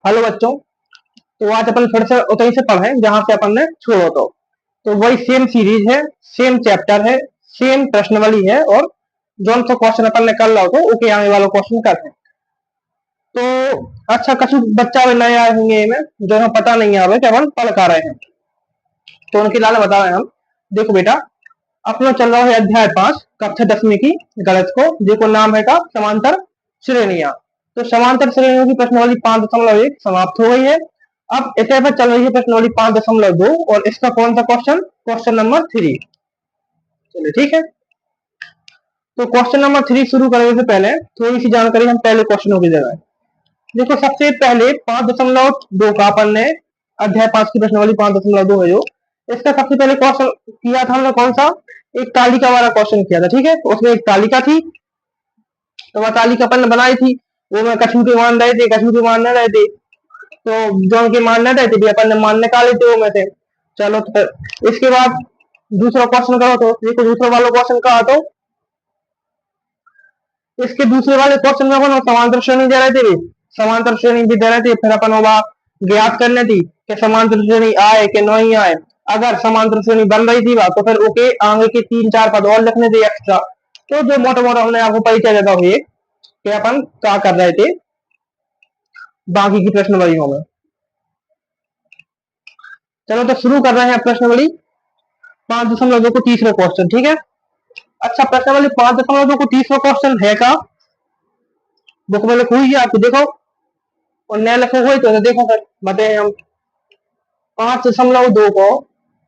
Hello बच्चों। तो आज अपन फिर से उतनी से पढ़े जहां से अपन ने छोड़ो तो वही सेम सीरीज है, सेम चैप्टर है, सेम प्रश्नावली है और जोन सा क्वेश्चन अपन ने कर लो तो ओके आने वाला क्वेश्चन करते हैं। तो अच्छा कछु बच्चा भी नए आए होंगे में जो हमें पता नहीं आवे कि अपन पढ़ का रहे हैं, तो उनके लाल बता रहे हैं हम। देखो बेटा, अपना चल रहा है अध्याय 5 कक्षा 10वीं की गणित को, जिसको नाम है का समांतर श्रेणियां। तो समांतर श्रेणियों की प्रश्नावली 5.1 समाप्त हो गई है। अब इसे पर चल रही है प्रश्नावली 5.2 और इसका कौन सा क्वेश्चन, क्वेश्चन नंबर 3। चलिए ठीक है। तो क्वेश्चन नंबर 3 शुरू करने से पहले थोड़ी सी जानकारी हम पहले क्वेश्चनों की जगह। देखो सबसे पहले 5.2 का अपन ने अध्याय 5 की प्रश्नावली 5.2 है जो इसका सबसे पहले क्वेश्चन किया था हमने कौन सा, एक तालिका वाला क्वेश्चन किया था। ठीक है, तो उसमें एक तालिका थी, तो वह तालिका अपन ने बनाई थी। वो में कछु के मान रहे थे, कछु के मान न रहे थे, तो जो उनके मान न रहे थे अपन ने मान निकाले थे वो में से। चलो तो फिर इसके बाद दूसरा क्वेश्चन करो। तो देखो दूसरा वाला क्वेश्चन कहा, तो इसके दूसरे वाले क्वेश्चन में अपन समांतर श्रेणी दे रहे थे, समांतर श्रेणी भी दे रहे थे, फिर अपन वह ज्ञात करने थी कि समांतर श्रेणी आए कि नहीं आए। अगर समांतर श्रेणी बन रही थी तो फिर ओके आगे के 3-4 पद और लिखने थे एक्स्ट्रा। तो जो मोटा मोटा हमने आपको परिचय देता हुए कि अपन क्या कर रहे थे बाकी की प्रश्नावलियों में। चलो तो शुरू कर रहे हैं प्रश्नावली 5.2 को तीसरा क्वेश्चन। ठीक है, अच्छा प्रश्नावली 5.2 को तीसरा क्वेश्चन है का बुक में लिखी हुई है आपको, देखो और नया लिखो हुई तो देखो फिर बताए हम। 5.2 को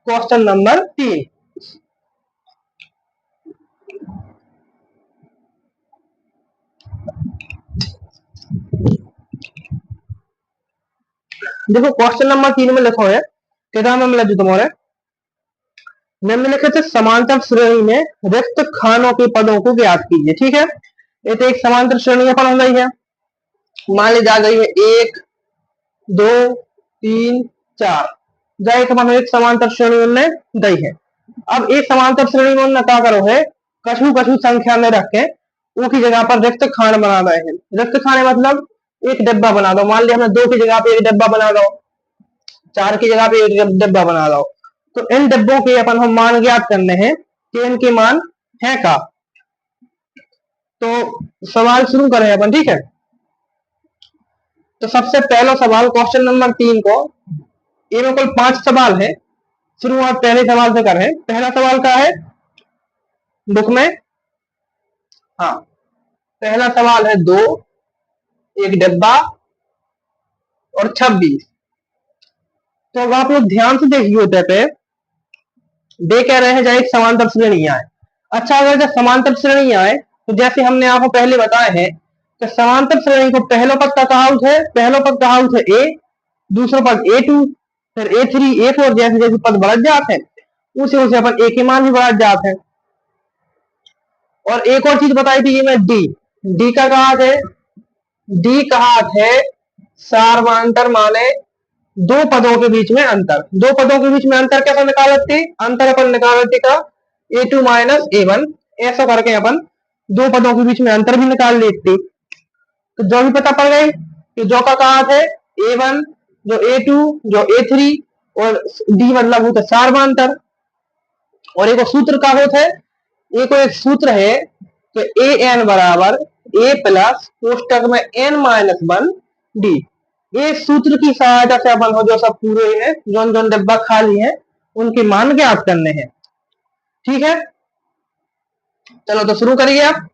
क्वेश्चन नंबर 3। देखो क्वेश्चन नंबर 3 में लिखो है किताब में मिला जो तुम्हारे निम्नलिखित समांतर श्रेणी में रिक्त खानों के पदों को ज्ञात कीजिए। ठीक है, ये तो एक समांतर श्रेणी अपन हो गई है, मान ली जा गई है 1 2 3 4 जाए तो एक समांतर श्रेणी उनने दी है। अब एक समांतर श्रेणी में उनने क्या करो है, कछु कछु संख्या में रख के उनकी जगह पर रिक्त खान बना रहे हैं। रिक्त खाने मतलब एक डिब्बा बना दो, मान लिया हमने 2 की जगह पे एक डिब्बा बना दो, 4 की जगह पे एक डिब्बा बना दो। तो इन डिब्बों के अपन हम मान ज्ञात करने हैं कि इनके मान है का। तो सवाल शुरू करें अपन, ठीक है। तो सबसे पहला सवाल क्वेश्चन नंबर 3 को, ये में कुल 5 सवाल है। शुरुआत पहले सवाल से करें। पहला सवाल क्या है बुक में, हाँ पहला सवाल है 2 एक डिब्बा और 26। तो अगर आप लोग ध्यान से देखिए होते पे दे कह रहे हैं जब एक समांतर श्रेणियां है। अच्छा अगर जब समांतर श्रेणियां है तो जैसे हमने आपको पहले बताए हैं कि समांतर श्रेणी को पहला पद का कहा है, पहला पद कहा है ए, दूसरा पद A2, फिर A3 A4 जैसे जैसे पद बढ़ जाते हैं उसे उसे अपन ए के मान भी बढ़ जाते हैं। और एक और चीज बताई थी ये मैं डी, डी का कहा है, डी कहा है सार्वंतर माने दो पदों के बीच में अंतर। दो पदों के बीच में अंतर कैसे निकालते, अंतर अपन निकालते का A2 माइनस A1, ऐसा करके अपन दो पदों के बीच में अंतर भी निकाल लेते। तो जो भी पता पड़ गए कि जो का कहा है A1 जो A2 जो A3 और डी मतलब होता है सार्वंतर। और एक सूत्र का होता है, एक सूत्र है कि ए एन बराबर ए प्लस कोष्टक में एन माइनस 1 डी। ये सूत्र की सहायता से अपन हो जो सब पूरे हैं जोन जोन डब्बा खाली है उनके मान ज्ञात करने हैं। ठीक है, चलो तो शुरू करिए आप।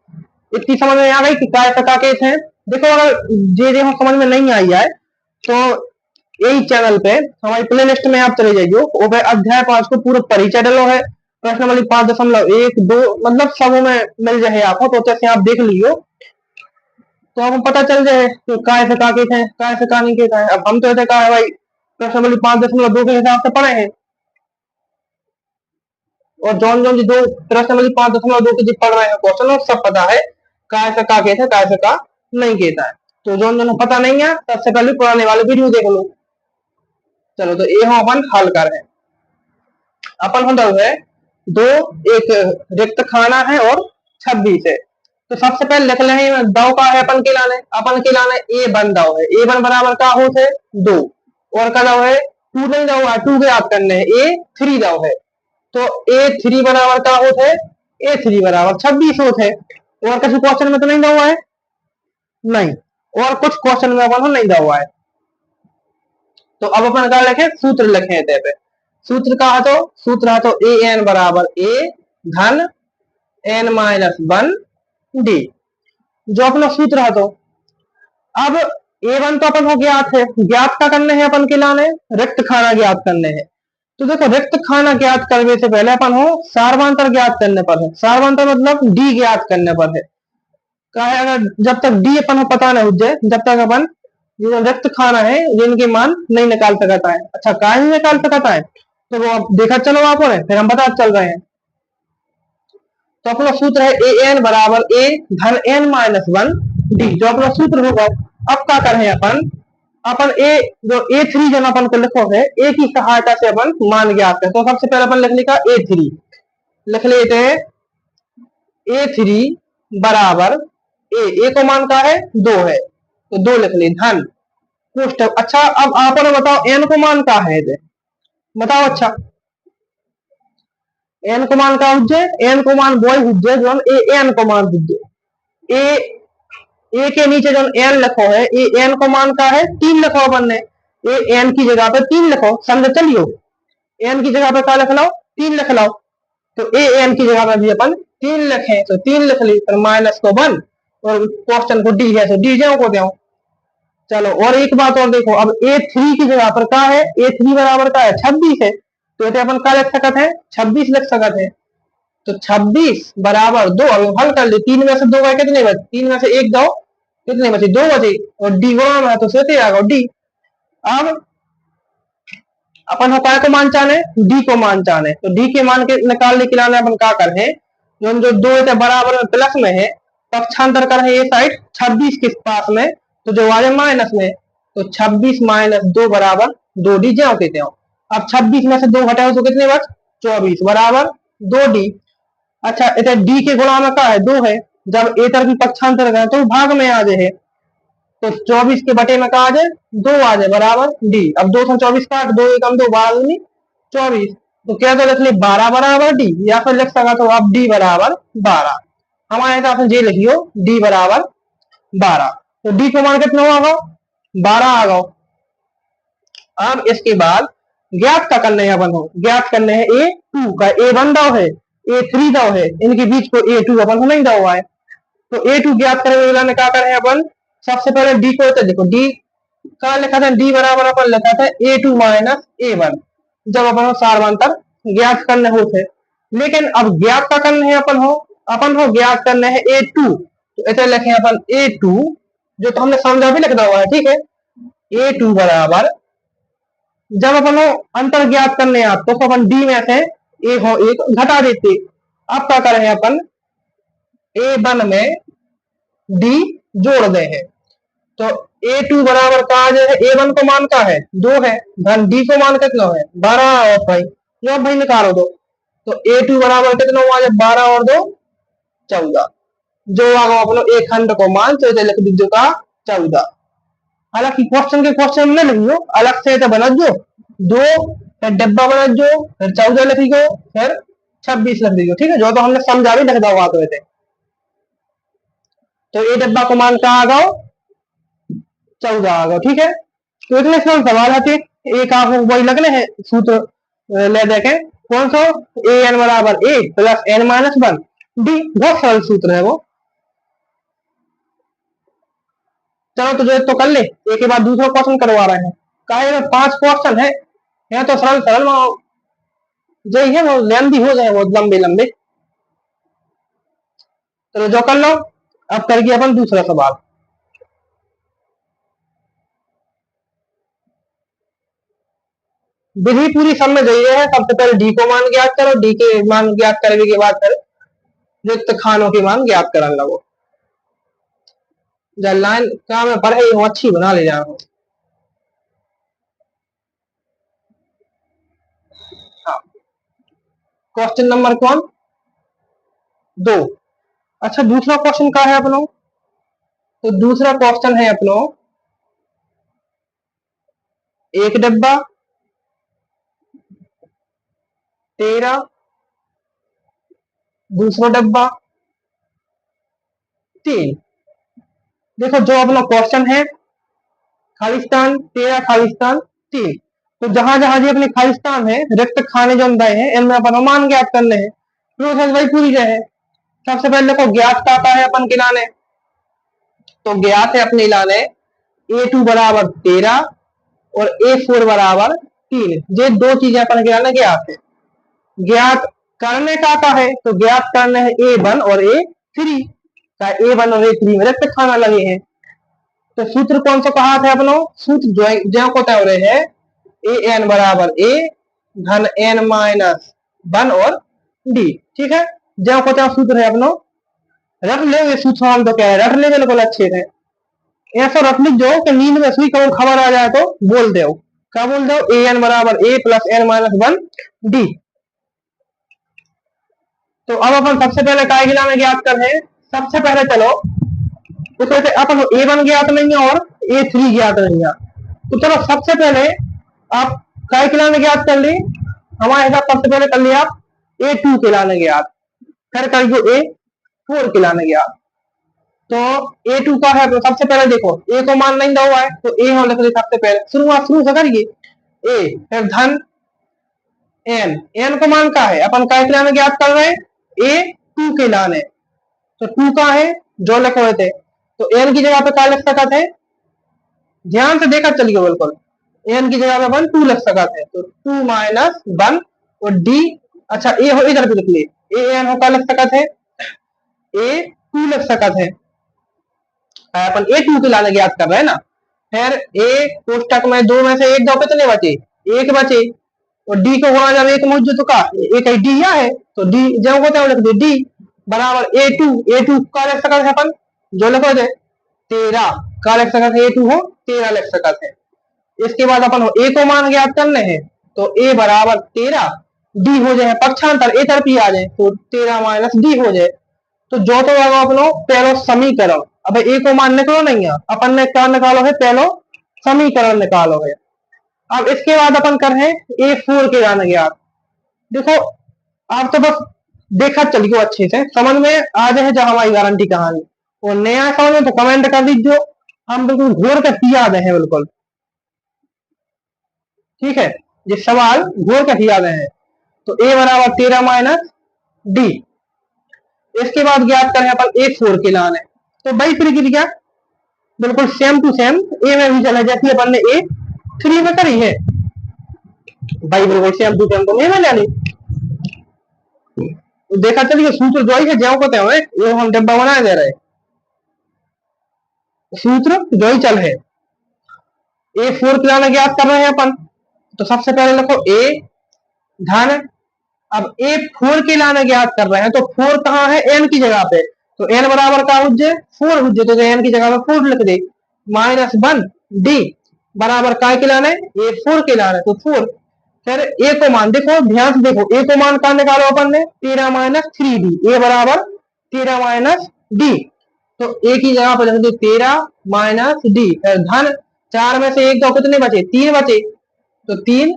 इतनी समझ में आ गई कि काय का केस है। देखो अगर जे जे समझ में नहीं आई है तो यही चैनल पे हमारी प्ले लिस्ट में आप चले जाइयो, वो अध्याय 5 को पूरा परिचय डलो है। प्रश्न वाली 5.1 2 मतलब सब में मिल जाए आपको, तो जैसे आप देख लियो तो आपको पता चल जाए कि काय से का केस है, काय से का नहीं केस है। अब हम तो ऐसे कहा है भाई प्रश्न वाली 5.2 के हिसाब से पढ़े हैं, और जौन जौन दो प्रश्न वाली 5.2 के जो पढ़ रहे हैं क्वेश्चन सब पता है काय से का केस है, काय से का नहीं केस है। तो जौन जौन पता नहीं है सबसे पहले पुराने वाले वीडियो देख लो। चलो तो ये हम अपन हल कर रहे हैं। अपन हम है दो एक रिक्त खाना है और 26 है। तो सबसे पहले लिख लें दाव का है अपन के लाने ए बन दाव है, ए बन बराबर का होते 2 और का दाव है 2 नहीं दाव है 2 के याद करने है ए 3 दाव है, तो ए 3 बराबर का होते ए 3 बराबर 26 होते है। और किसी क्वेश्चन में तो नहीं दावा है, नहीं, और कुछ क्वेश्चन में अपन नहीं दावा है। तो अब अपन क्या लिखे, सूत्र लिखे थे पे सूत्र का है, तो सूत्र है तो ए एन बराबर ए धन एन माइनस 1 डी, जो अपना सूत्र है। तो अब A1 तो अपन को ज्ञात है, ज्ञात का करने हैं अपन के लाने रिक्त खाना ज्ञात करने हैं। तो देखो रिक्त खाना ज्ञात करने से पहले अपन हो सार्वंतर ज्ञात करने पर है, सार्वंतर मतलब डी ज्ञात करने पर है। क्या है, अगर जब तक डी अपन को पता नहीं हो जाए जब तक अपन जो रिक्त खाना है जिनके मान नहीं निकाल सकता है। अच्छा क्या नहीं निकाल सकता है, तो वो देखा चलो आप फिर हम बता चल रहे हैं। तो अपना सूत्र है ए एन बराबर ए धन एन माइनस 1 डी, जो अपना सूत्र होगा। अब क्या करें अपन, अपन ए जो ए थ्री जन अपन को लिखो है, ए की सहायता से अपन मान ज्ञात है। तो सबसे पहले अपन लिख लिखा ए थ्री, लिख लेते हैं ए थ्री बराबर ए को मान का है 2 है, तो 2 लिख ले धन पुष्टक। अच्छा अब आपने बताओ एन को मान का है, बताओ। अच्छा एन को मान का हुज्जे, एन को मान बॉय हुज्जे जो ए एन को मान हुज्जे, ए ए के नीचे जो एन लिखो है, ए एन को मान का है 3 लिखो अपन ने, ए एन की जगह पे 3 लिखो, समझ चलियो एन की जगह पे क्या लिख लो 3 लिख लो। तो ए एन की जगह पे भी अपन 3 लिखे, तो 3 लिख ली, फिर माइनस को 1 और क्वेश्चन को डी है तो डी जो को दो। चलो और एक बात और देखो, अब ए थ्री की जगह पर क्या है, ए थ्री बराबर का है 26 है, तो ये अपन क्या लिख सकते हैं 26 लिख सकते हैं। तो 26 बराबर 2, अब हल कर ले, 3 में से 2 गए कितने बचे, 3 में से 1 दो कितने बचे 2 बचे, और डी गुणा में है तो सीधे आ गया डी। अब अपन हो को मान चाने डी को मान चाने, तो डी के मान के निकालने के लिए अपन क्या कर है, जो 2 बराबर में प्लस में है पक्षांतर कर है ये साइड 26 के पास में, तो जो आ जाए माइनस में, तो 26 माइनस 2 बराबर 2 डी जो कहते हो। अब 26 में से 2 घटाओ तो कितने बच 24 बराबर 2 डी। अच्छा इधर डी के गुणा में क्या है 2 है, जब ए तरफ पक्षांतर करें तो भाग में आ जाए, तो 24 के बटे में कहा आ जाए 2 आ जाए बराबर डी। अब 224 काट 2 एकम 2 12 24, तो क्या तो लिख ली 12 बराबर डी, या फिर लिख सका तो आप डी बराबर 12, हमारे हिसाब से जे लिखियो डी बराबर 12। तो डी को मान कितना आ गो 12 आ गो। अब इसके बाद ज्ञात का करने हैं अपन को, ज्ञात करने हैं ए टू का, ए वन दाव है ए थ्री दाव है, इनके बीच को ए टू अपन को नहीं दाव हुआ है। तो ए टू ज्ञात करने वाला ने क्या करे अपन, सबसे पहले डी को तो देखो डी का लिखा था, डी बराबर अपन लिखा था ए टू माइनस ए वन, जब अपन सार्वंतर ज्ञात करने होते। लेकिन अब ज्ञात का करने है अपन हो ज्ञात करने है ए टू, तो ऐसे लिखे अपन ए टू, जो तो हमने समझा भी लिखा हुआ है, ठीक है। ए टू बराबर जब अपन अंतर ज्ञात करने आप तो अपन डी में से ए हो एक घटा देते। अब क्या करें अपन ए वन में डी जोड़ दे हैं, तो ए टू बराबर का आ जाए ए वन को मान का है 2 है, धन डी को मान कितना है 12 और भाई जो भाई निकालो दो, तो ए टू बराबर कितना हुआ जाए 12 और 2 14, जो आगे अपनो एक खंड को मान तो लिख दीजिए का 14। हालांकि क्वेश्चन के क्वेश्चन में लिखियो अलग से तो बना जो 2 फिर डब्बा बना जो फिर 14 लिखियो फिर 26 लिख दीजिए, ठीक है, जो तो हमने समझा भी लिख दो तो ये डब्बा को मान का आ गो 14 आ गो, ठीक है। तो इतने सवाल आते एक आपको वही लगने हैं सूत्र ले देखे कौन सा, ए एन बराबर ए प्लस एन माइनस 1 डी, बहुत सरल सूत्र है वो। चलो तो जो तो कर ले, एक के बाद दूसरा क्वेश्चन करवा रहे हैं, कहा 5 क्वेश्चन है यहाँ तो सरल सरल जो है वो लेंदी हो जाए बहुत लंबे लंबे। चलो जो कर लो, अब करके अपन दूसरा सवाल। विधि पूरी समझ गई है, सबसे पहले डी को मान ज्ञात करो, डी के मान ज्ञात करने के बाद फिर रिक्त खानों के मान ज्ञात करने लगो। जब लाइन का मैं पढ़े हूँ अच्छी बना ले जा रहा हूँ। हाँ क्वेश्चन नंबर कौन 2, अच्छा दूसरा क्वेश्चन क्या है अपनो, तो दूसरा क्वेश्चन है अपनो एक डब्बा 13, दूसरा डब्बा 3। देखो जो अपना क्वेश्चन है खालिस्तान 13 खालिस्तान 3, तो जहां जहां जी अपने खालिस्तान है रिक्त खाने जो अंदर है इनमें अपन मान ज्ञात करने हैं, प्रोसेस वही पूरी रहे। सबसे पहले देखो ज्ञात का आता है अपन के लाने, तो ज्ञात है अपने लाने A2 बराबर 13 और A4 बराबर 3, ये दो चीजें अपन के लाने ज्ञात है। ज्ञात करने का आता है, तो ज्ञात करने है A1 और A3 का, A1 और A3 में रिक्त खाना लगे हैं। तो सूत्र कौन सा कहा था अपनो, सूत्र जो को तय हो रहे हैं ए एन बराबर ए धन एन माइनस 1 और डी। ठीक है, जो को तय सूत्र है अपनो रट ले, ये सूत्र हम तो कह रहे रट ले बिल्कुल अच्छे से, ऐसा रट लिख जो कि नींद में सुई कब खबर आ जाए तो बोल दो, क्या बोल दो, ए एन बराबर ए प्लस एन माइनस 1 डी। तो अब अपन सबसे पहले काय गिला में ज्ञात कर रहे हैं, सबसे पहले चलो तो अपन A1 ज्ञात नहीं है और A3 ज्ञात नहीं है, तो चलो सबसे पहले आप काय के लाने ज्ञात कर ली, हमारे हिसाब सबसे पहले कर लिया आप A2 के लाने ज्ञात, फिर कर जो A4 के लाने ज्ञात। तो A2 का है, तो सबसे पहले देखो A को मान नहीं हुआ है तो A हम लिख दे सबसे पहले, शुरू से करिए A, फिर धन N, N को मान का है अपन काय के लाने ज्ञात कर रहे हैं A2 के लाने, तो 2 का है जो लिख रहे थे, तो एन की जगह पे क्या लिख सकते थे, ध्यान से देखा चलिए बिल्कुल, एन की जगह पे 1 2 लिख सकते थे, तो 2 माइनस 1 और डी, अच्छा ए हो इधर भी लिख लिए, ए एन हो क्या लिख सकते थे, A2 लिख सकते थे, अपन A2 के लाने ज्ञात कर रहे हैं ना। फिर ए कोष्टक में 2 में से 1 दो कितने बचे, 1 बचे, और डी को होना जब एक मुझे तो का एक डी है, तो डी जब होता है लिख दो डी बराबर A2 का लिख सकते हैं अपन जो लिखो थे 13 का लिख सकते थे, A2 हो 13 लिख सकते हैं। इसके बाद अपन ए को मान ज्ञात करने हैं, तो ए बराबर 13, डी हो जाए पक्षांतर ए तरफ ही आ जाए तो 13 माइनस डी हो जाए, तो जो तो होगा अपनो पहलो समीकरण, अब ए को मान निकलो नहीं है, अपन ने क्या निकालो है, पहलो समीकरण निकालो है। अब इसके बाद अपन कर रहे हैं A4 के लाने ज्ञात। देखो आप तो बस देखा चलिए अच्छे से समझ में आ जाए जो हमारी गारंटी कहानी, और नया समझ में तो कमेंट कर दीजिए, हम बिल्कुल घोर कर याद है बिल्कुल, ठीक है, ये सवाल घोर कर याद है। तो ए बराबर 13 माइनस डी, इसके बाद ज्ञात करें अपन A4 के लाने, तो भाई फिर गिर गया बिल्कुल सेम टू सेम ए में भी चला, जैसे अपन ने A3 में करी है भाई बिल्कुल सेम टू सेम, तो नहीं में जानी, तो देखा चलिए सूत्र जो है ज्यो को है ये हम डब्बा बनाए दे रहे, सूत्र जो ही चल है A4 के लाने ज्ञात कर रहे हैं अपन, तो सबसे पहले लिखो ए धन, अब A4 के लाने ज्ञात कर रहे हैं, तो 4 कहाँ है, एन की जगह पे, तो एन बराबर का हुज्जे 4 हुज्जे, तो एन की जगह पे 4 लिख दे, माइनस 1 डी बराबर काय के लाने A4 के लाने, तो 4, फिर ए को मान देखो ध्यान से देखो, ए को मान का निकालो अपन ने 13 माइनस 3 डी, ए बराबर 13 माइनस डी, तो ए की जगह पर लिख दो 13 माइनस डी, फिर धन 4 में से 1 दो कितने बचे, 3 बचे, तो 3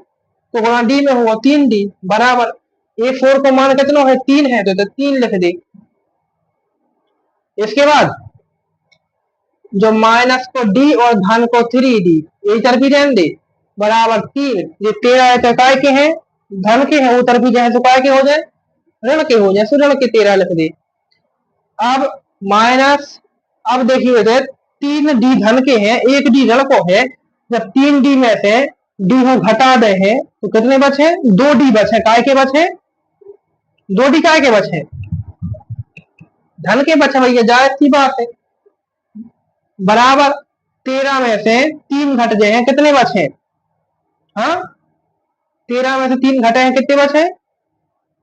तो गुणा डी में हुआ 3 डी बराबर A4 को मान कितना है 3 है, तो 3 लिख दे। इसके बाद जो माइनस को डी और धन को 3D ये तरफ ही रहने दे बराबर 3, ये 13 काय के हैं, धन के हैं, वो तरफ ही जाए तो काय के हो जाए, ऋण के हो जाए, सो ऋण के 13 लिख दे। अब माइनस, अब देखिए 3D धन के हैं, 1D ऋण को है, जब 3D में से डी को घटा दे हैं तो कितने बचे, 2D बचे, काय के बचे, 2D काय के बचे, धन के बचे भैया, जायज सी बात है, बराबर 13 में से 3 घट गए हैं, कितने बचे, हाँ 13 में से 3 घटे हैं, कितने बचे,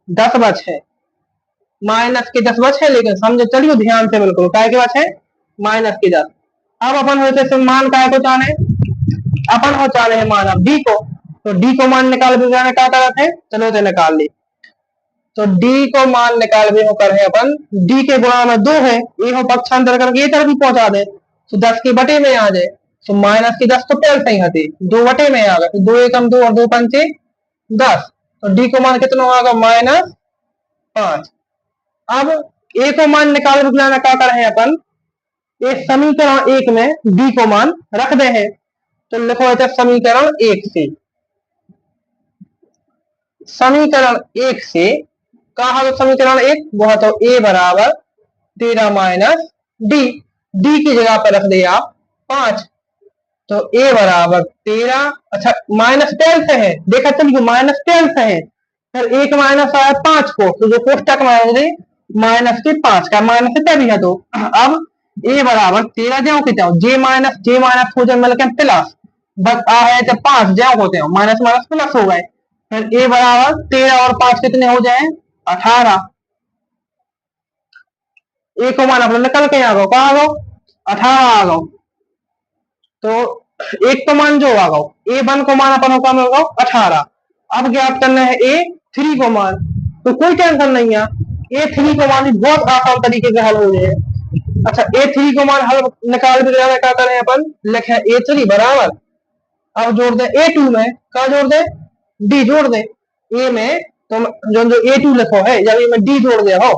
10 बचे, माइनस के 10 बचे, लेकिन समझे चलिए ध्यान से बिल्कुल, काय के बचे, माइनस के 10। अब अपन होते मान काय को चाहे, अपन हो चाहे मान अब डी को, तो डी को मान निकाल क्या करते हैं, चलो तो निकाल ली, तो डी को मान निकाल भी होकर है अपन, डी के गुणा में 2 है, ये हो पक्षांतर करके ये तरफ भी पहुंचा दे तो 10 के बटे में आ जाए, तो माइनस की 10 तो पहले सही हती, 2 बटे में आ गए, तो 2 एकम 2 और 2 पंचे 10, तो डी को मान कितना होगा -5। अब ए को मान निकाल बुलाना क्या कर रहे हैं अपन, एक समीकरण 1 में डी को मान रख दे हैं, तो लिखो इधर समीकरण 1 से, समीकरण 1 से कहा तो समीकरण 1 वह तो ए बराबर 13 माइनस डी, डी की जगह पर रख दिया 5, तो ए बराबर 13, अच्छा माइनस 10 से है, देखा चलिए माइनस 10 से है, फिर एक माइनस आया 5 को, तो जो कोष्टक में माइनस के 5 का माइनस से भी है, तो अब ए बराबर 13 ज्यो के त्यों जे माइनस हो जाए मतलब प्लस, बस आ है जब 5 ज्यो होते हो माइनस माइनस प्लस हो गए, फिर ए बराबर 13 और 5 कितने हो जाए 18, ए को मान अपने निकल के आ गो, कहा आ गो 18 आ गो, तो एक को मान जो आ गो, ए वन को मान अपन कम होगा 18, अब ज्ञात करना है ए 3 को मान, तो कोई टेंशन नहीं है, ए 3 को मान बहुत आसान तरीके से हल हो जाए। अच्छा ए 3 को मान हल निकाल भी क्या करें अपन, लिखे ए 3 बराबर, अब जोड़ दे ए 2 में, क्या जोड़ दे डी जोड़ दे, ए में तो जो ए 2 लिखो है जब ए में डी जोड़ दे हो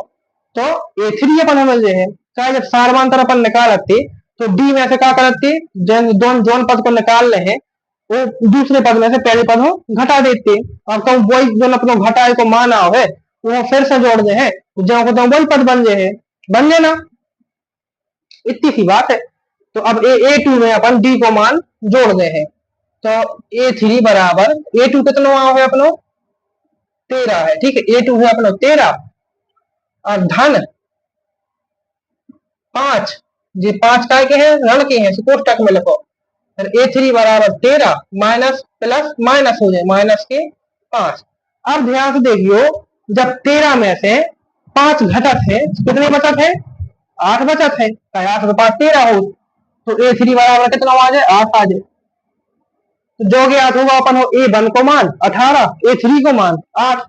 तो ए 3 अपन हमें जे है, चाहे जब सारमांतर अपन निकालते तो डी में से क्या करते, जोन पद को निकाल ले हैं वो दूसरे पद में से पहले पद को घटा देते, और कब वही जो अपने घटाए को माना है वो फिर से जोड़ दे हैं, जो को तो वही पद बन जाए है, बन जाए ना, इतनी सी बात है। तो अब ए 2 में अपन डी को मान जोड़ दे हैं, तो ए 3 बराबर ए 2 कितना है अपनो 13 है, ठीक है, ए 2 है अपनो 13 और धन 5, जी 5 काय के हैं ऋण के हैं, कोष्टक में लिखो, फिर ए 3 बराबर 13 माइनस प्लस माइनस हो जाए माइनस के 5, अब ध्यान से देखियो जब 13 में से 5 घटक है कितने बचत है 8 बचत है, 8 तो 5 13 हो, तो ए 3 बराबर कितना आ जाए 8 आ जाए, तो जो ज्ञात होगा अपन हो ए 1 को मान 18, ए 3 को मान 8,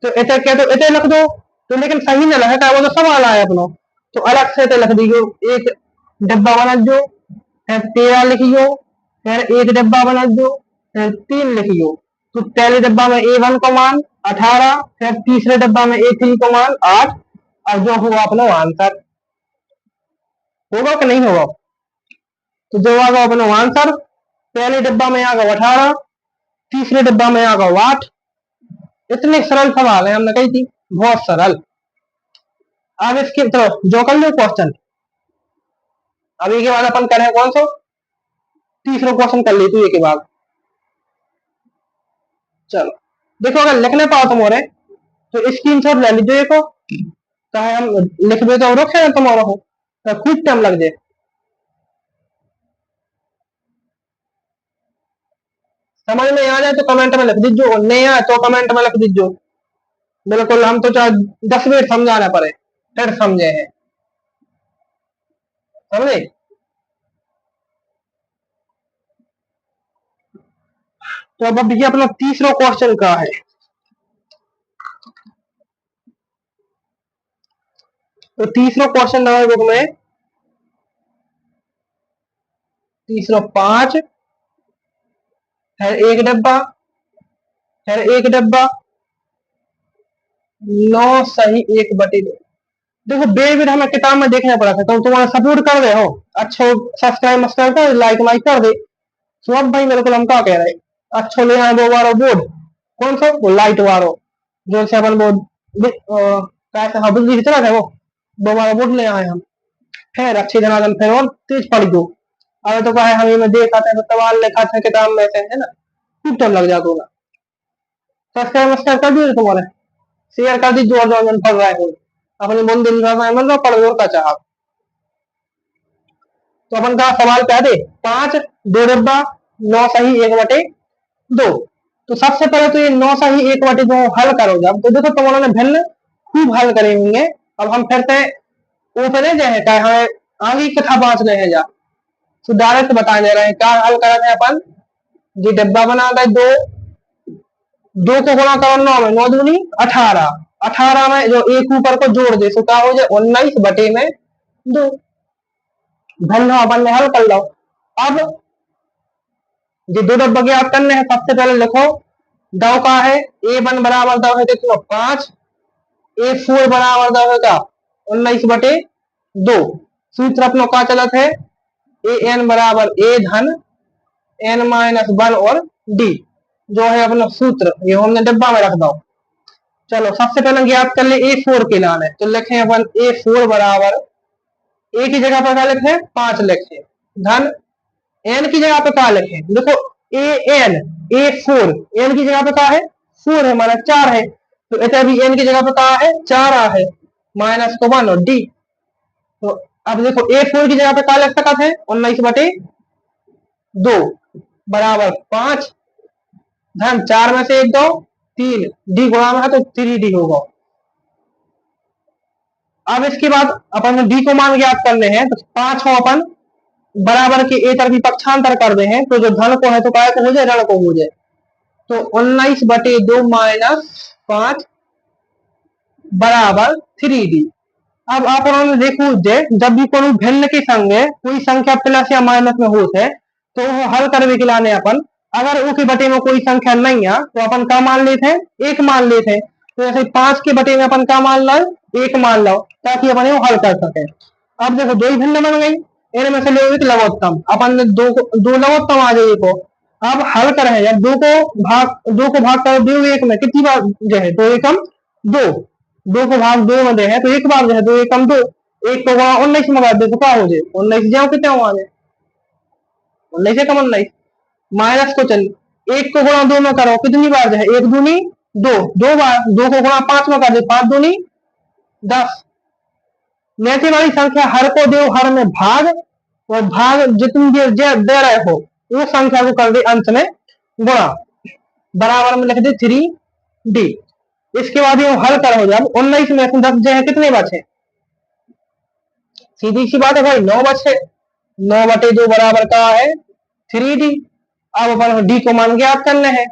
तो इसे क्या तो इसे लिख दो, तो लेकिन सही न लगे वो तो सवाल आया अपनो, तो अलग से तो लिख दीजिए, एक डब्बा बना दो, फिर 13 लिखियो, फिर एक डब्बा बना दो, फिर 3 लिखियो, तो पहले डब्बा में ए 1 को मान 18, फिर तीसरे डब्बा में ए 3 को मान 8, और जो होगा अपना आंसर होगा कि नहीं होगा, तो जो आगा अपना आंसर पहले डब्बा में आ गया 18, तीसरे डब्बा में आ गया 8, इतने सरल सवाल है हमने कही थी, बहुत सरल। अब इसके तरफ जो कर लो क्वेश्चन, अभी के बाद अपन करें कौन सा तीसरा क्वेश्चन कर ली तू के बाद, चलो देखो अगर लिखने पाओ तुम्हारे तो स्क्रीनशॉट ले लीजिए को, चाहे हम लिखबे तो रखे ना तुम्हारा हो तो कुछ टाइम लग जाए, समझ में आ जाए तो कमेंट में लिख दीजिए, नहीं आए तो कमेंट में लिख दीजिए, बिल्कुल हम तो चाहे 10 मिनट समझाना पड़े फिर समझे हैं, समझे। तो अब देखिए अपना तीसरा क्वेश्चन का है, तो तीसरा क्वेश्चन है बुक में, तीसरा 5 है एक डब्बा, है एक डब्बा 9 सही 1/2, देखो बेर हमें किताब में देखना पड़ा था, तो तुम्हारा सपोर्ट कर रहे हो, अच्छो सब्सक्राइब कर लाइक वाइक कर दे, तो अब भाई मेरे को हम क्या कह रहे अच्छो ले आए वो वारो बोर्ड, कौन सा वो लाइट वारो, जो से अपन वो कैसे हाँ बिजली चला था वो वाला बोर्ड ले आए हम, फिर अच्छी जनादन फिर और तेज पढ़ दो, अगर तो कहे हम में देखा था तो सवाल लिखा था किताब में से है ना, खूब टाइम लग जाता होगा, सब्सक्राइब कर दिए तुम्हारे, शेयर कर दी जो जो पढ़ रहे हो, अपने मन दिन मतलब पढ़ लो का चाह, तो अपन का सवाल क्या दे 5 2 डब्बा 9 सही 1/2, तो सबसे पहले तो ये 9 सही 1/2 हल करो, जब तो देखो तुम्हारे भिन्न खूब हल करे होंगे, अब हम फिर से ऊपर जाए क्या हमें आगे कथा बांच रहे हैं जा, तो डायरेक्ट बता दे रहे हैं क्या हल कर रहे हैं अपन, ये डब्बा बना गए 2 2 को गुणा करो 9 में 9 दूनी 18, 18 में जो एक ऊपर को जोड़ दे तो क्या हो जाए 19/2। धन अपन ने हल कर लो। अब जो दो डब्बा ज्ञात करने हैं सबसे पहले लिखो दाव का है A1 बराबर दाव है देखो 5, A4 बराबर दाव है का 19/2। सूत्र अपनों का चलत है AN बराबर A धन N-1 और D जो है अपना सूत्र, ये हमने डब्बा में रख दो। चलो सबसे पहले ज्ञात कर ले A4 के लान है, तो लिखे अपन A4 बराबर A की जगह पर क्या लिखे 5 लिखे धन N की जगह पे क्या लिखे देखो AN A4 N की जगह पे क्या है 4 है माना 4 है, तो ऐसे अभी N की जगह पे क्या है 4 आ है माइनस को 1 और D। तो अब देखो A4 की जगह पे क्या लिख सकते हैं 19/2 बराबर 5 धन 4 में से 1 2 3 D गुणा में है तो 3D होगा। अब इसके बाद अपन D को मान ज्ञात करने हैं तो 5 को अपन बराबर के ए तरफी पक्षांतर कर दे हैं तो जो धन को है तो काय को हो जाए ऋण को हो जाए, तो 19/2 माइनस 5 बराबर 3D। अब आप देखो जब भी कोई भिन्न के संगे कोई संख्या प्लस या माइनस में होते तो वो हल करने के लाने अपन अगर ऊ के बटे में कोई संख्या नहीं है तो अपन क्या मान लेते हैं 1 मान लेते हैं। तो जैसे 5 के बटे में अपन क्या मान लो 1 मान लो ताकि अपन वो हल कर सके। अब देखो दो ही भिन्न बन गई, इनमें से लो एक लघुत्तम, अपन ने दो लघुत्तम आ जाए को अब हल करें जब दो को भाग कर दो एक में कितनी बार जो है 2 एकम 2, 2 को भाग 2 में दे है तो एक बार जो है 2 एकम 2, एक को वहां 19 में कर दे तो क्या हो जाए 19 जाओ कितने वहां जाए 19 एकम 19 माइनस को चल एक को गुणा 2 में करो कितनी बार जो है 1 दूनी 2, 2 बार 2 को गुणा 5 में कर दे 5 दूनी 10। नेति वाली संख्या हर को दे हर में भाग और भाग जितनी देर दे रहे हो वो संख्या को कर दे अंत में गुणा बराबर में लिख दे 3D। इसके बाद ये हल करो जब 19 में से 10 जो है कितने बचे सीधी सी बात है भाई 9 बचे, 9/2 बराबर का है 3D। अब अपन D को मान ज्ञात करने हैं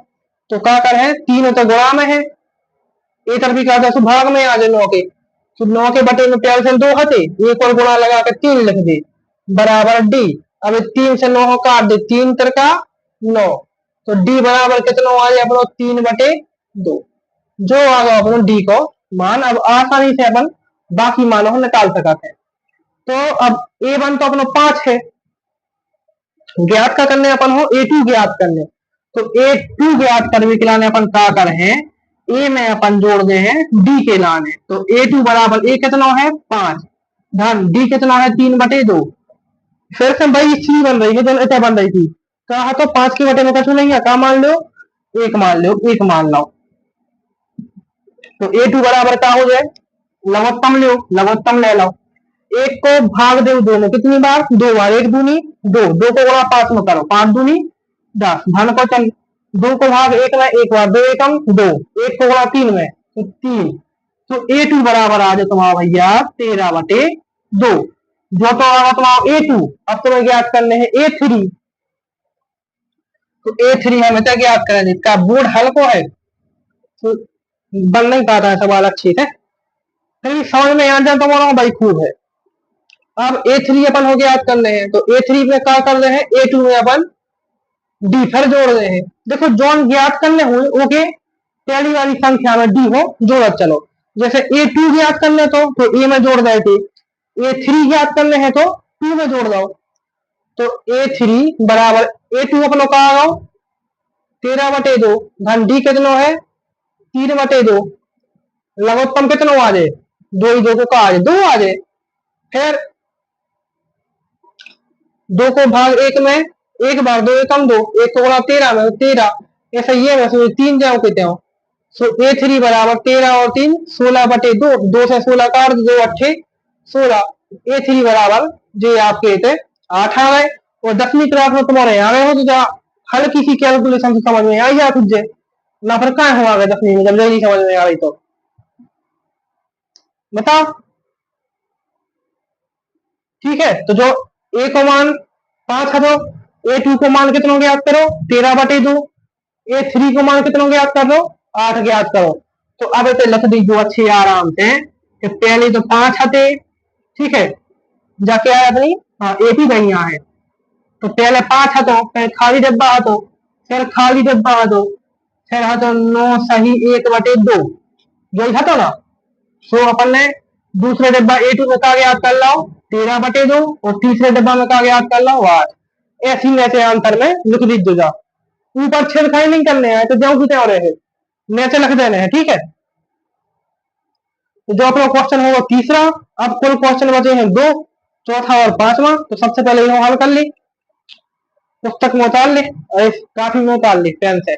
तो क्या कर है 3 तो गुणा में है एक तरफ क्या था भाग में आ जाए 9 के, तो 9 के बटे में प्यार से 2 हते एक और गुणा लगा के 3 लिख दे बराबर D। अब 3 से 9 काट दे 3 का 9 तो D बराबर कितना आ जाए अपना 3/2 जो आ गया अपना D को मान। अब आसानी से अपन बाकी मानों को निकाल सकते हैं। तो अब A1 तो अपना 5 है ज्ञात का करने अपन हो A2 ज्ञात करने, तो A2 ज्ञात करने के लाने अपन क्या कर हैं A में अपन जोड़ दे हैं D के लाने, तो A2 बराबर A कितना है 5 धन D कितना है 3/2। फिर से भाई सी बन रही है जो ऐसे बन रही थी कहा तो 5 के बटे में कुछ नहीं है क्या मान लो 1 मान लो 1 मान लो, तो A2 बराबर क्या हो जाए लघुत्तम लो लघुत्तम ले लो। एक को भाग दो दो में कितनी बार 2 बार 1 दूनी 2, 2 को गुणा 5 में करो 5 दूनी 10 धन को चल 2 को भाग 1 में 1 बार 2 एकम 2, 1 को गुणा 3 में तो 3, तो A2 बराबर आ जाए तुम्हारा भैया 13/2 जो तो आगा तुम्हारा A2। अब तुम्हें ज्ञात करने हैं A3, तो A3 हमें क्या ज्ञात करें इसका बोर्ड हल्को है तो बन नहीं पाता है सवाल अच्छे से फिर समझ में आ जाए तो बोलो भाई खूब है। अब A3 अपन हो ज्ञात करने हैं तो A3 में क्या कर रहे हैं A2 में अपन D फिर जोड़ रहे हैं। देखो जोन ज्ञात करने हुए ओके पहली वाली संख्या में D हो जोड़त चलो, जैसे A2 ज्ञात करने तो A में जोड़ दे थे, A3 ज्ञात करने हैं तो 2 में जोड़ दो, तो A3 बराबर A2 अपनों का आ 13/2 धन D कितना है 3/2 लघुत्तम कितना आ जाए 2 ही 2 को का आ जाए 2 आ जाए। फिर 2 को भाग 1 में 1 बार 2 एकम 2, 1 को गुणा 13 में 13 ऐसा ये में 3 जाओ कितने हो, सो A3 बराबर 13 और 3 16/2, 2 से 16 काट 2 अट्ठे 16, A3 बराबर जो आपके थे 8 आ गए। और 10वीं क्लास में तुम्हारे आ गए हो तो जा हल्की सी कैलकुलेशन से समझ में आई जा तुझे ना फिर क्या हुआ 10वीं में जब नहीं समझ में आ रही तो बताओ ठीक है। तो जो A को मान 5 है तो A2 को मान कितना ज्ञात करो 13/2, A3 को मान कितना ज्ञात कर दो 8 ज्ञात करो, तो अब इसे लिख दीजिए अच्छी आराम से कि पहले तो 5 हते, ठीक है, जाके आया अपनी, हाँ एक ही कहीं यहाँ है, तो पहले 5 हतो, फिर खाली डब्बा हतो, फिर खाली डब्बा हतो, फिर हतो 9 सही 1/2, यही हतो ना। सो अपन ने दूसरे डब्बा A2 में कहा याद कर लो 13/2, और तीसरे डब्बा में कहा याद कर लो 8। ऐसी नीचे आंसर में लिख दीजिएगा, ऊपर छेड़खानी नहीं करने हैं, तो जो की त्यों रहे नीचे लिख देने हैं, ठीक है। तो जो अपना क्वेश्चन होगा तीसरा, अब कुल क्वेश्चन बचे हैं 2, चौथा और पांचवा। तो सबसे पहले ये हल कर ली, पुस्तक में उतार ली और इस काफी में उतार ली पेन से।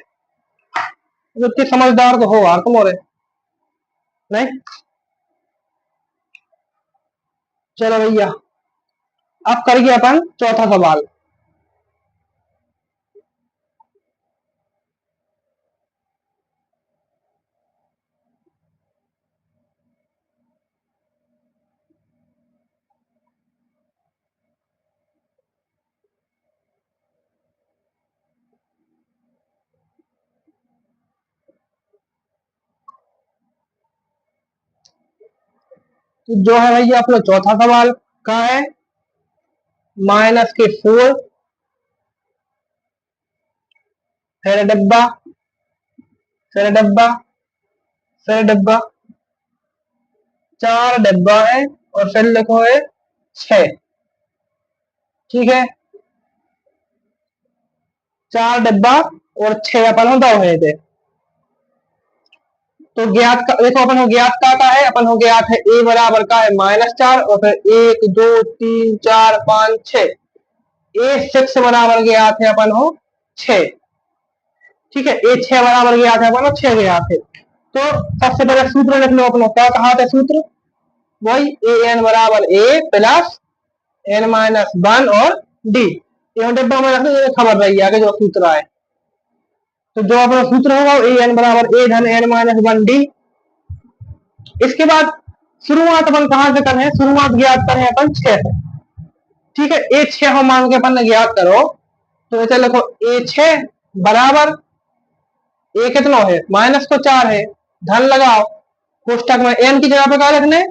इतने समझदार तो हो यार तुम, और नहीं। चलो भैया, अब करिए अपन चौथा सवाल। तो जो है भैया अपना चौथा सवाल का है -4, फिर डब्बा, फिर डब्बा, फिर डब्बा, 4 डब्बा है, और फिर लिखो है 6, ठीक है। 4 डब्बा और 6 अपन होता है। तो ज्ञात का देखो, अपन हो ज्ञात का है, अपन हो ज्ञात है a बराबर का है -4, और फिर 1 2 3 4 5 6, A6 बराबर ज्ञात है अपन हो 6, ठीक है। A6 बराबर ज्ञात है अपन हो 6 ज्ञात है। तो सबसे पहले सूत्र लिख लो अपना, क्या कहा था सूत्र, वही an बराबर a प्लस n-1 और d, ये डब्बा में रखने खबर रही आगे जो सूत्र आए। तो जो अपना सूत्र होगा an बराबर a धन n-1 d। इसके बाद शुरुआत अपन कहां से करें, शुरुआत ज्ञात करें अपन 6 से, ठीक है। A6 हम मान के अपन ने ज्ञात करो, तो ऐसे लिखो A6 बराबर a कितना है, माइनस तो 4 है, धन लगाओ, कोष्टक में n की जगह पे क्या लिखने,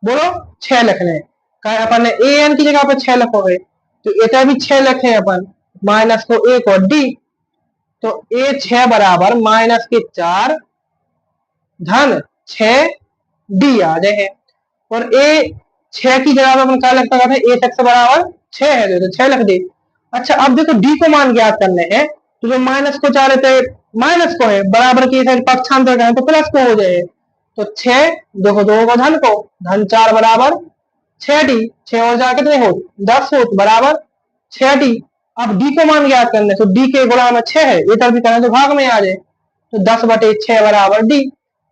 बोलो 6 लिखने, क्या अपन ने an की जगह पे 6 लिखो है, तो इतना भी 6 लिखे अपन, माइनस को 1 और d। तो A6 बराबर -4 धन 6 d आ जाए, और A6 की जगह पे अपन क्या लिख सकते हैं, A6 बराबर 6 है, तो 6 लिख दी। अच्छा अब देखो d को मान ज्ञात करने हैं, तो जो माइनस को 4 थे, माइनस को है, बराबर की साइड पक्षांतर करें तो प्लस को हो जाए, तो 6 देखो 2 को धन को, धन 4 बराबर 6d, 6 और जा कितने हो 10 हो, बराबर 6d। अब d को मान ज्ञात करने, तो d के गुणा में 6 है, ये तरफ भी करें तो भाग में आ जाए, तो 10/6 बराबर d।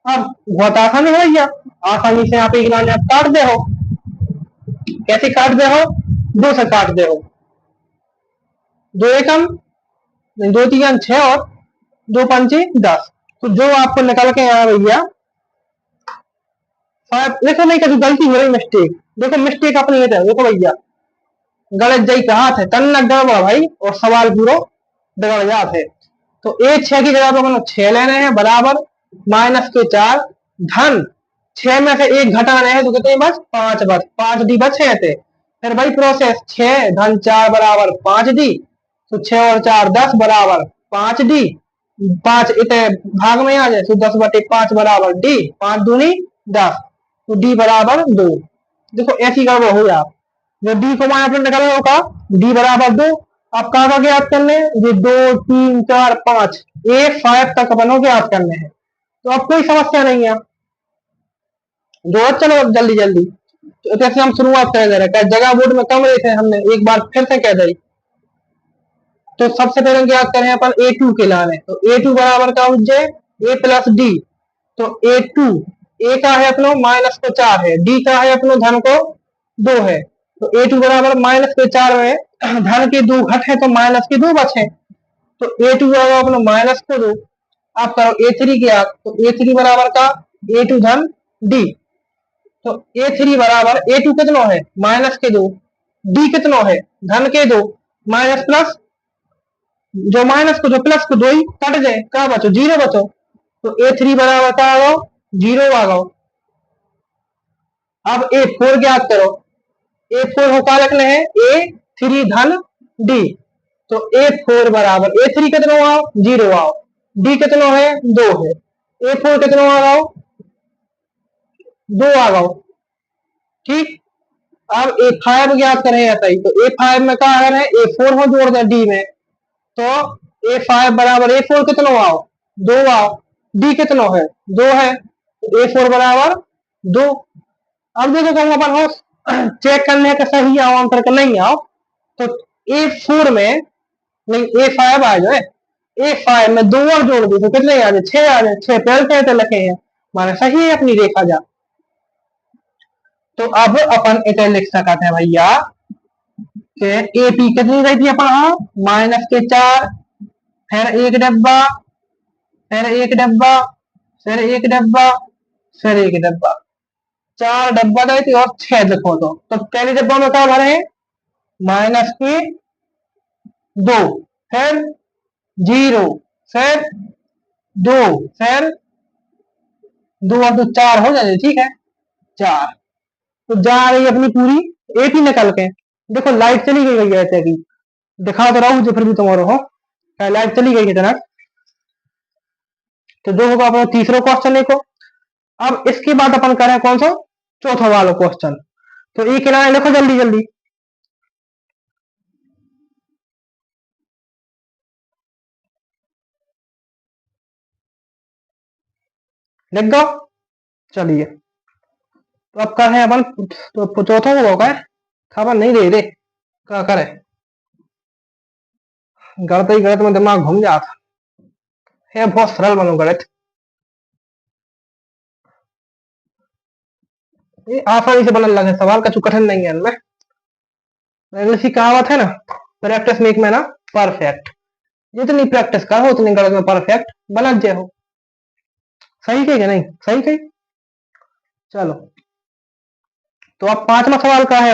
अब बहुत आसानी हो गया, आसानी से आप एक लाइन आप काट दे हो, कैसे काट दे हो, 2 से काट दे हो, 2 एकम 2 3 6 और 2 5 10। तो जो आपको निकल के आया भैया, देखो नहीं कभी गलती हो रही, मिस्टेक देखो, मिस्टेक अपनी ये देखो भैया, गलत जई कहा थे तन्ना गड़बड़ भाई, और सवाल पूरा बिगड़ जाते है। तो A6 की जगह पे अपन 6 लेने हैं, बराबर -4 धन 6 में से 1 घटाना है, तो कितने बस 5 बस 5d बचे थे। फिर भाई प्रोसेस 6 धन 4 बराबर 5d, तो 6 और 4 10 बराबर 5d, 5 इतने भाग में आ जाए, तो 10/5 बराबर d, 5 दूनी 10, तो d बराबर 2। देखो ऐसी गड़बड़ हो आप, जो d को मान अपने निकल होगा d बराबर 2। आप कहा का ज्ञात करने, ये 2 3 4 5 A5 तक अपन को ज्ञात करने हैं, तो अब कोई समस्या नहीं है, दो चलो जल्दी जल्दी। तो जैसे हम शुरुआत कर दे रहे, जगह बोर्ड में कम रहे थे, हमने एक बार फिर से कह दी। तो सबसे पहले क्या करें अपन A2 के लाने, तो A2 बराबर का हो जाए a प्लस डी। तो A2 a का है अपनो माइनस को 4 है, d का है अपनो धन को 2 है, तो A2 बराबर माइनस के 4 में धन के 2 घट है, तो माइनस के 2 बचे, तो A2 बराबर अपनो माइनस को 2। आप करो A3 क्या, तो A3 बराबर का A2 धन d, तो A3 बराबर A2 कितना है माइनस के 2, d कितना है धन के 2, माइनस प्लस, जो माइनस को जो प्लस को 2 ही कट जाए, क्या बचो 0 बचो, तो A3 बराबर क्या आ गो 0 आ गो। अब A4 ज्ञात करो। A4 को क्या लिखना है A3 धन D। तो A4 बराबर A3 कितना आओ 0 आओ, D कितना है 2 है, A4 कितना आ गो 2 आ गो। ठीक। अब A5 ज्ञात करें ऐसा ही, तो A5 में क्या है A4 को जोड़ दें D में, तो A5 बराबर A4 कितना आओ 2 आओ, D कितना है 2 है, तो A4 बराबर 2। अब देखो कहूँ अपन हो चेक करने का सही आओ आंसर का नहीं आओ, तो A4 में नहीं A5 आ जाए, A5 में 2 और जोड़ दी तो कितने आ जाए 6 आ जाए, 6 पहले से लिखे हैं माने सही है अपनी रेखा जा। तो अब अपन इसे लिख सकते हैं भैया कि AP कितनी रही थी अपन -4, फिर एक डब्बा, फिर एक डब्बा, फिर एक डब्बा, फिर एक डब्बा, 4 डब्बा गए थे और 6 लिखो तो पहले डब्बा में क्या भरे -2, फिर 0, फिर 2, फिर 2 और 2 4 हो जाए ठीक है 4। तो जा रही अपनी पूरी AP निकल के। देखो लाइट चली गई है ऐसे की दिखा तो रहा हूँ जो फिर भी तुम्हारा हो लाइट चली गई है जना। तो जो होगा अपना तीसरा क्वेश्चन देखो। अब इसके बाद अपन करें कौन सा चौथा वाला क्वेश्चन। तो ये किनारे लिखो जल्दी जल्दी लिख दो। चलिए तो अब करें अपन तो चौथा को होगा खबर नहीं दे दे क्या करे गलत ही गलत में दिमाग घूम जाता है बहुत सरल बनो गलत ये आसानी से बनने लगे सवाल का कठिन नहीं है इनमें। इंग्लिश की कहावत है ना प्रैक्टिस मेक में ना परफेक्ट। जितनी प्रैक्टिस करो उतनी गलत में परफेक्ट बना जाए हो। सही कही कि नहीं सही कही। चलो तो अब पांचवा सवाल का है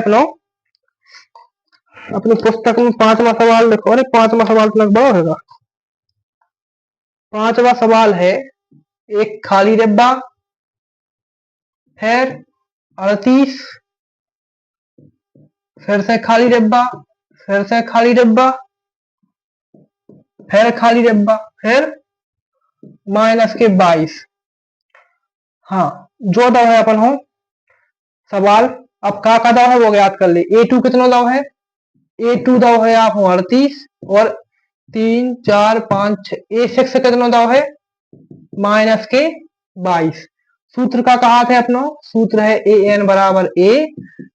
अपनी पुस्तक में पांचवा सवाल लिखो। अरे पांचवा सवाल तो लगभग होगा। पांचवा सवाल है एक खाली डिब्बा, फिर 38, फिर से खाली डिब्बा, फिर से खाली डिब्बा, फिर खाली डिब्बा, फिर -22। हाँ जो दवा है अपन हो सवाल अब का दवा है वो याद कर ले। A2 कितना दवा है A2 दवा है आप 38 और 3 4 5 6 A6 कितना दवा है -22। सूत्र का कहा थे अपना सूत्र है AN बराबर A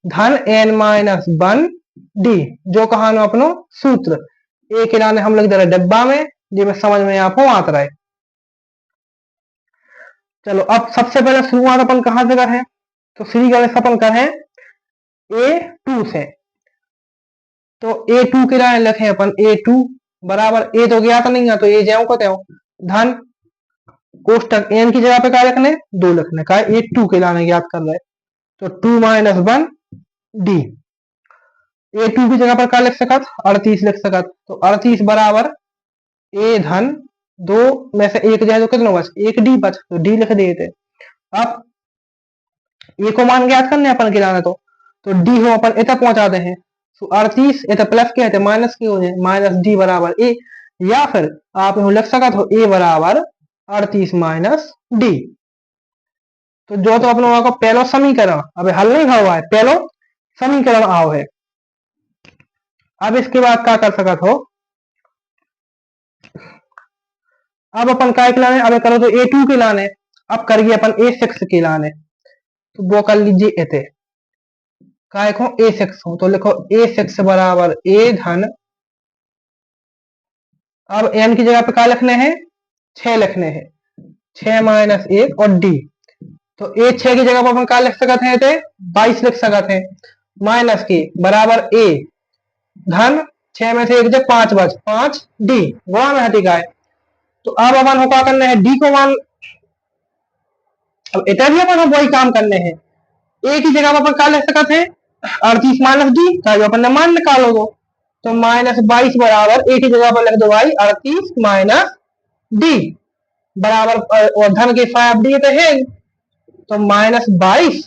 धन N-1 D जो कहा अपनो सूत्र ए के लाने हम लिख दे रहे डब्बा में जो मैं समझ में आपको आता रहे। चलो अब सबसे पहले शुरुआत अपन कहां से कर है तो श्री गणेश अपन कर है A2 से। तो A2 के लाने लिखे अपन A2 बराबर A तो गया था नहीं है तो A जाओ को धन कोष्टक एन की जगह पे क्या लिखने 2 लिखने का A2 के लाने याद कर रहे तो 2 - 1 D। A2 की जगह पर क्या लिख सकत 38 लिख सकत तो 38 बराबर A धन 2 में से 1 जाए तो कितना बच 1 D बच तो D लिख देते। अब ए को मान ज्ञात करने अपन गिराना तो D हो अपन इतना पहुंचाते हैं तो 38 इतना प्लस के है माइनस की हो जाए -D बराबर A या फिर आप लिख सकत हो A बराबर 38 - D। तो जो तो अपने को पहलो समीकरण अबे हल नहीं हुआ है पहलो समीकरण आओ है। अब इसके बाद क्या कर सकत हो अब अपन काय के लाने अब करो तो A2 के लाने अब करिए अपन A6 के लाने तो वो कर लीजिए इते काय को A6 हो तो लिखो A6 बराबर A धन अब n की जगह पे क्या लिखने हैं 6 लिखने हैं 6 - 1 और D। तो A6 की जगह पर अपन क्या लिख सकते हैं 22 लिख सकते हैं माइनस के बराबर A धन 6 में से 1 जब 5 बच 5 D गुणा में हटी गाय। तो अब अपन को क्या करना है D को मान अब इतना भी अपन वही काम करने हैं A की जगह पर अपन क्या लिख सकते हैं 38 - D का जो अपन ने मान निकालो दो तो -22 बराबर A की जगह पर लिख दो भाई 38 - D। बराबर और धन के 5d तो है, तो -22।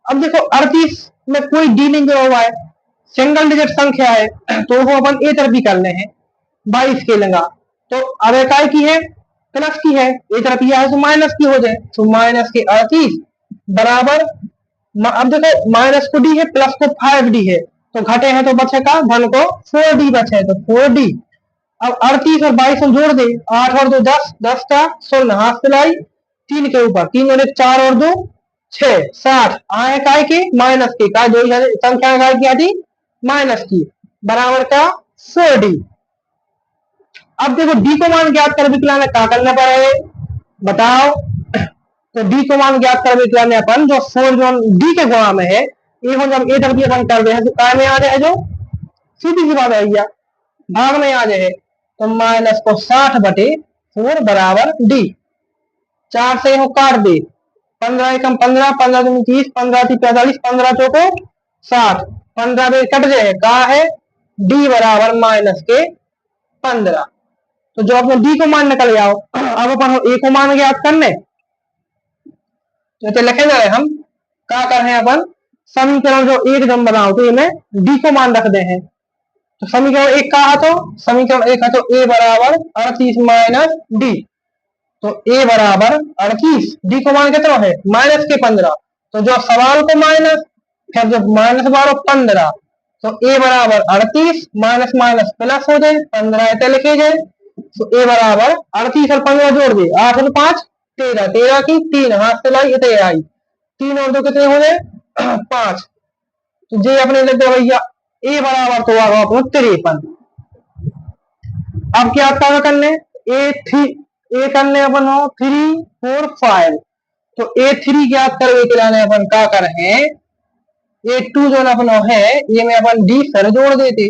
अब देखो 38 में कोई डी नहीं जुड़ा हुआ है, सिंगल डिजिट संख्या है, तो वो अपन ए तरफ ही कर ले हैं, 22 के लगा। तो अब इकाई की है प्लस की है, एक तरफ यह है तो माइनस की हो जाए, तो माइनस के 38 बराबर, अब देखो माइनस को डी है, प्लस को 5d है, तो घटे हैं तो बचेगा धन को 4d बचे, तो 4d। अब 38 और 22 हम जोड़ दे, 8 और 2 10, 10 का 16 हाथ सिलाई, 3 के ऊपर 3 और 1 4 और 2 6, 60 आए काय की माइनस की का जो संख्या काय की आती माइनस की, बराबर का 4d। अब देखो डी को मान ज्ञात कर विकलाने क्या करना पड़े बताओ, तो डी को मान ज्ञात कर विकलाने अपन जो 4 जो डी के गुणा में है, ये हो जब ए तरफ अपन कर दे हैं तो काय में आ जाए, जो सीधी सी बात है भैया भाग में आ जाए, तो माइनस को 60 बटे 4 बराबर डी। 4 से हो काट दे, 15 एकम 15, 15 दूनी 30, 15 थी 45, 15 चौको 60, 15 में कट जाए कहा है डी बराबर माइनस के 15। तो जो अपने डी को मान निकल जाओ, अब अपन ए को मान ज्ञात करने, तो लिखे जाए हम क्या कर रहे हैं अपन समीकरण जो एक जम बनाओ तो इन्हें डी को मान रख दे हैं, तो समीकरण एक कहा तो समीकरण एक है तो ए बराबर 38 माइनस डी, तो ए बराबर 38, डी को मान कितना है माइनस के 15, तो जो सवाल को माइनस फिर जो माइनस 15, तो ए बराबर 38 माइनस माइनस प्लस हो जाए 15 ऐसे लिखे जाए, तो ए बराबर 38 और 15 जोड़ दे 8 और 5 13, 13 की 3 हाथ से लाई इतने आई, 3 और 2 कितने हो जाए 5, तो जे अपने लिख दो भैया ए बराबर तो आगा अपना 53। अब क्या आता करने ए करने अपन हो 3 4 5, तो A3 ज्ञात करवे के लाने अपन क्या कर हैं A2 जो अपन है ये में अपन डी सर जोड़ देते,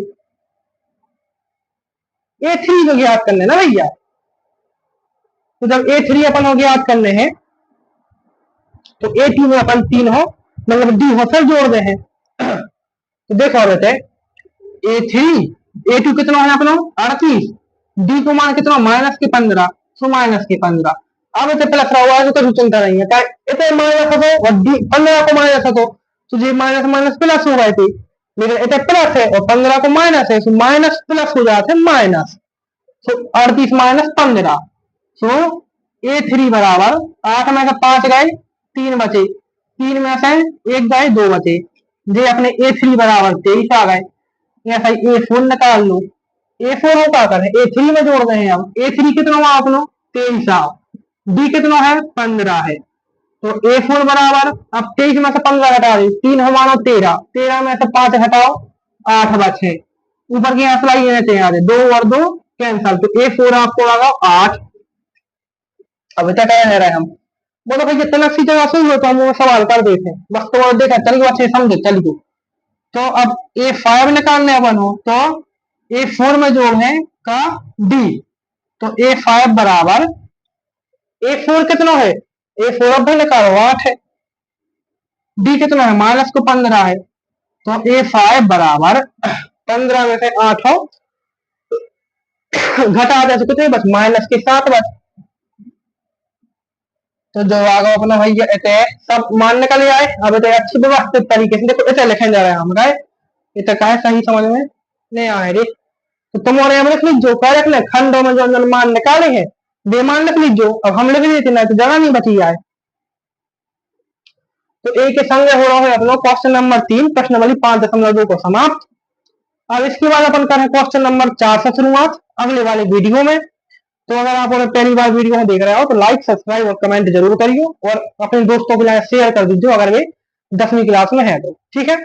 A3 को ज्ञात करने ना भैया, तो जब A3 अपन हो ज्ञात करने हैं तो A2 में अपन 3 हो मतलब डी हो सर जोड़ दे हैं, तो देखो बेटे A3 A2 कितना है अपना 38, डी को मान कितना माइनस के 15, तो माइनस के 15, अब इतने प्लस रहा हुआ है तो कुछ चिंता नहीं है, इतने माइनस हो और डी 15 को माइनस हो तो ये माइनस माइनस प्लस हो गए थे, लेकिन इतने प्लस है और 15 को माइनस है तो माइनस प्लस हो जाते माइनस, तो 38 माइनस 15, तो A3 बराबर 8 में से 5 गए 3 बचे, 3 में से 1 गए 2 बचे, ये अपने A3 बराबर 23 आ गए, ऐसा A4 निकाल लो, A4 हो क्या करें A3 में जोड़ रहे हैं, अब A3 कितना हुआ अपनो 23 आ, डी कितना है 15 है, तो A4 बराबर अब 23 में से 15 घटा दे 3 हो मानो 13, 13 में से 5 घटाओ 8 बचे, ऊपर की असलाई रहते हैं 2 और 2 कैंसल, तो A4 आपको लगा 8। अब इतना क्या रह रहा है हम बोलो भाई जितना सी जगह सुन लो तो हम वो सवाल कर देते हैं बस, तो देखा चल गया अच्छे समझे चल गो, तो अब A5 निकालने अपन हो तो A4 में जोड़ है का डी, तो A5 बराबर A4 कितना है A4 अब भी निकालो 8 है, डी कितना है माइनस को 15 है, तो A5 बराबर 15 में से 8 हो घटा दे तो कितने बच माइनस के 7 बच, तो जो आगे अपना भैया इतने सब मान निकल आए, अब इतने अच्छी व्यवस्थित तरीके से देखो इतने लिखे जा रहे हैं हम गए इतने का सही समझ में नहीं आए रे, तो तुम्हारे हम लिख लीजिए क्या रख ले खंडों में जो मान निकाले हैं बेमान लिख लीजिए, अब हम लिख देते ना तो जगह नहीं बची जाए, तो ए के संग हो रहा है अपना क्वेश्चन नंबर 3 प्रश्न वाली 5.2 को समाप्त। अब इसके बाद अपन करें क्वेश्चन नंबर 4 से शुरुआत अगले वाले वीडियो में, तो अगर आप पहली बार वीडियो में देख रहे हो तो लाइक सब्सक्राइब और कमेंट जरूर करिए और अपने दोस्तों के लिए शेयर कर दीजिए अगर वे 10वीं क्लास में है तो ठीक है।